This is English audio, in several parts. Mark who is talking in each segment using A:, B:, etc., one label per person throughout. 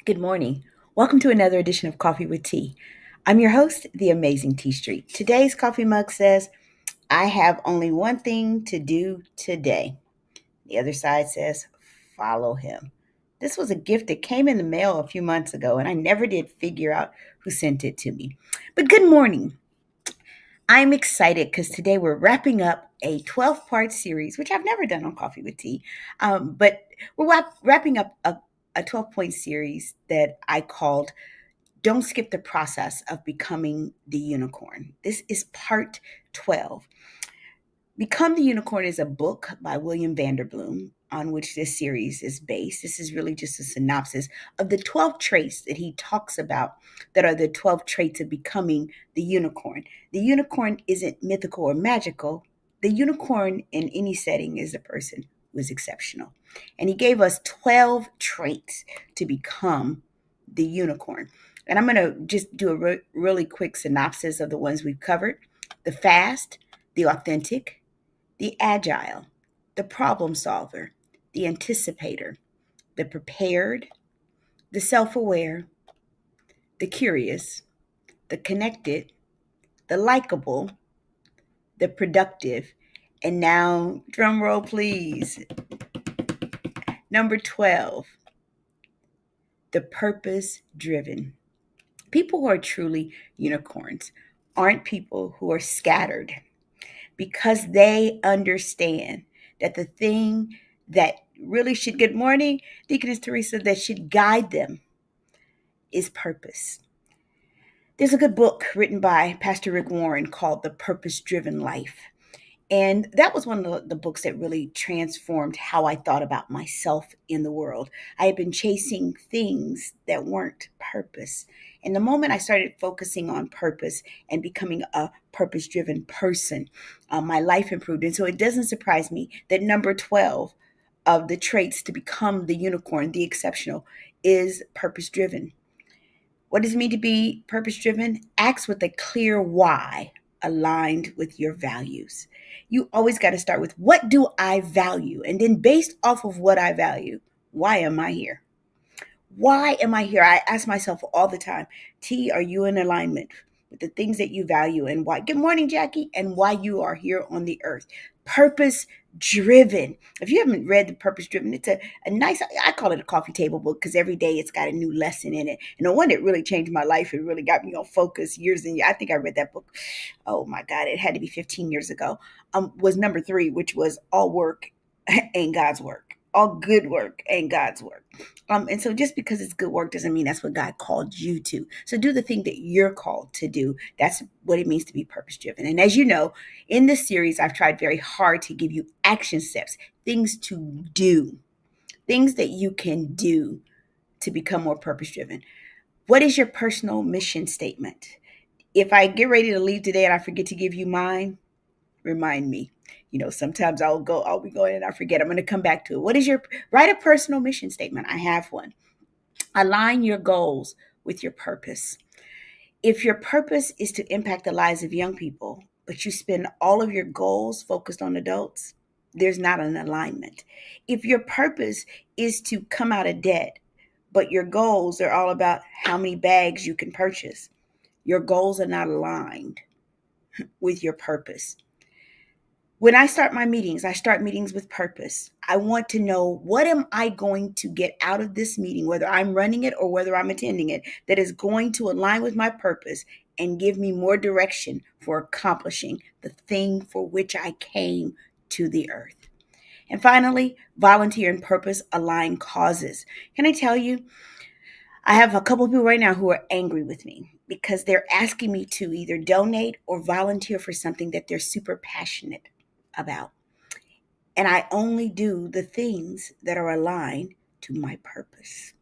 A: Good morning. Welcome to another edition of Coffee with Tea. I'm your host, the amazing Tea Street. Today's coffee mug says, I have only one thing to do today. The other side says, follow him. This was a gift that came in the mail a few months ago, and I never did figure out who sent it to me. But good morning. I'm excited because today we're wrapping up a 12-part series, which I've never done on Coffee with Tea. But we're wrapping up a 12-point series that I called Don't Skip the Process of Becoming the Unicorn. This is part 12. Become the Unicorn is a book by William Vanderbloom on which this series is based. This is really just a synopsis of the 12 traits that he talks about that are the 12 traits of becoming the unicorn. The unicorn isn't mythical or magical. The unicorn in any setting is a person who is exceptional. And he gave us 12 traits to become the unicorn. And I'm going to just do a really quick synopsis of the ones we've covered: the fast, the authentic, the agile, the problem solver, the anticipator, the prepared, the self aware, the curious, the connected, the likable, the productive, and now, drum roll please, number 12, the purpose driven. People who are truly unicorns aren't people who are scattered, because they understand that the thing that really should, good morning, Deaconess Teresa, that should guide them is purpose. There's a good book written by Pastor Rick Warren called The Purpose Driven Life. And that was one of the books that really transformed how I thought about myself in the world. I had been chasing things that weren't purpose. And the moment I started focusing on purpose and becoming a purpose driven person, my life improved. And so it doesn't surprise me that number 12 of the traits to become the unicorn, the exceptional, is purpose driven. What does it mean to be purpose driven? Acts with a clear why aligned with your values. You always got to start with, what do I value? And then, based off of what I value, why am I here? Why am I here? I ask myself all the time, T, are you in alignment with the things that you value and why? Good morning, Jackie, and why you are here on the earth. Purpose driven. If you haven't read The Purpose Driven, it's a nice, I call it a coffee table book because every day it's got a new lesson in it. And the one that really changed my life, it really got me on focus years and years. I think I read that book, oh my God, it had to be 15 years ago, was number 3, which was All Work Ain't God's Work. All good work ain't God's work. And so just because it's good work doesn't mean that's what God called you to. So do the thing that you're called to do. That's what it means to be purpose driven. And as you know, in this series, I've tried very hard to give you action steps, things to do, things that you can do to become more purpose driven. What is your personal mission statement? If I get ready to leave today and I forget to give you mine, remind me. Sometimes I'll be going and I forget. I'm going to come back to it. Write a personal mission statement. I have one. Align your goals with your purpose. If your purpose is to impact the lives of young people, but you spend all of your goals focused on adults, there's not an alignment. If your purpose is to come out of debt, but your goals are all about how many bags you can purchase, your goals are not aligned with your purpose. When I start meetings with purpose. I want to know, what am I going to get out of this meeting, whether I'm running it or whether I'm attending it, that is going to align with my purpose and give me more direction for accomplishing the thing for which I came to the earth. And finally, volunteer and purpose align causes. Can I tell you, I have a couple of people right now who are angry with me because they're asking me to either donate or volunteer for something that they're super passionate about. And I only do the things that are aligned to my purpose.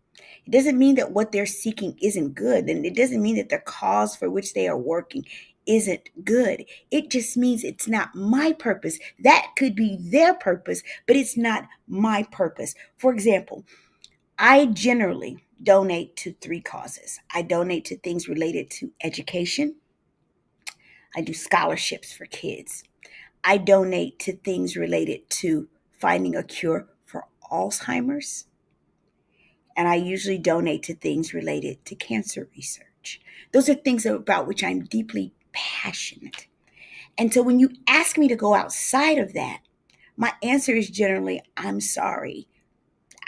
A: It doesn't mean that what they're seeking isn't good. And it doesn't mean that the cause for which they are working isn't good. It just means it's not my purpose. That could be their purpose, but it's not my purpose. For example, I generally donate to 3 causes. I donate to things related to education. I do scholarships for kids. I donate to things related to finding a cure for Alzheimer's. and I usually donate to things related to cancer research. Those are things about which I'm deeply passionate. And so when you ask me to go outside of that, my answer is generally, I'm sorry.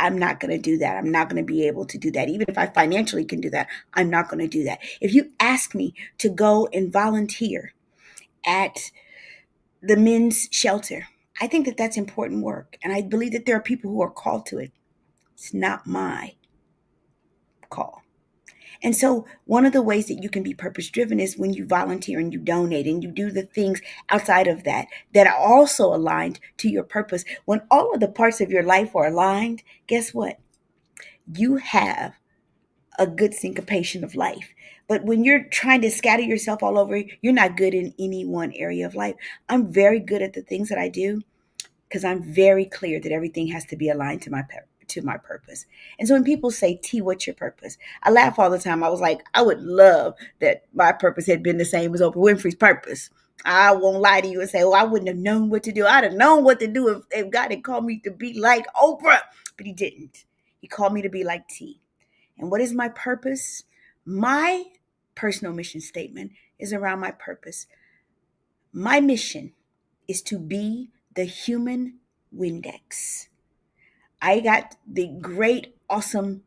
A: I'm not going to do that. I'm not going to be able to do that. Even if I financially can do that, I'm not going to do that. If you ask me to go and volunteer at the men's shelter, I think that that's important work. And I believe that there are people who are called to it. It's not my call. And so, one of the ways that you can be purpose driven is when you volunteer and you donate and you do the things outside of that that are also aligned to your purpose. When all of the parts of your life are aligned, guess what? You have a good syncopation of life. But when you're trying to scatter yourself all over, you're not good in any one area of life. I'm very good at the things that I do because I'm very clear that everything has to be aligned to my purpose. And so when people say, T, what's your purpose? I laugh all the time. I was like, I would love that my purpose had been the same as Oprah Winfrey's purpose. I won't lie to you and say, oh, I wouldn't have known what to do. I'd have known what to do if God had called me to be like Oprah. But he didn't. He called me to be like T. And what is my purpose? My personal mission statement is around my purpose. My mission is to be the human Windex. I got the great, awesome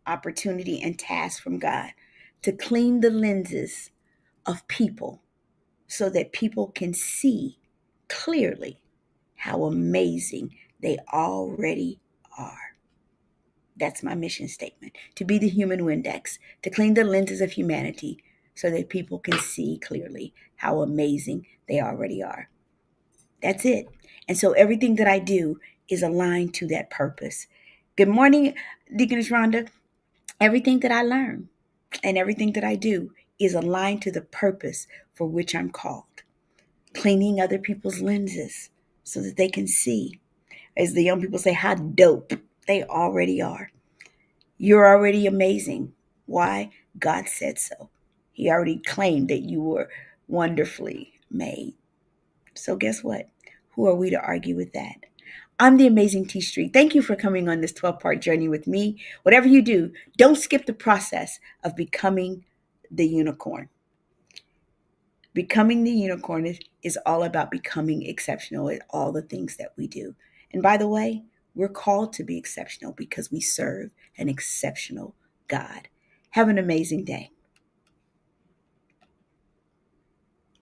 A: opportunity and task from God to clean the lenses of people so that people can see clearly how amazing they already are. That's my mission statement, to be the human Windex, to clean the lenses of humanity so that people can see clearly how amazing they already are. That's it. And so everything that I do is aligned to that purpose. Good morning, Deaconess Rhonda. Everything that I learn and everything that I do is aligned to the purpose for which I'm called. Cleaning other people's lenses so that they can see, as the young people say, how dope they already are. You're already amazing. Why? God said so. He already claimed that you were wonderfully made. So guess what? Who are we to argue with that? I'm the Amazing T Street. Thank you for coming on this 12-part journey with me. Whatever you do, don't skip the process of becoming the unicorn. Becoming the unicorn is all about becoming exceptional at all the things that we do. And by the way, we're called to be exceptional because we serve an exceptional God. Have an amazing day.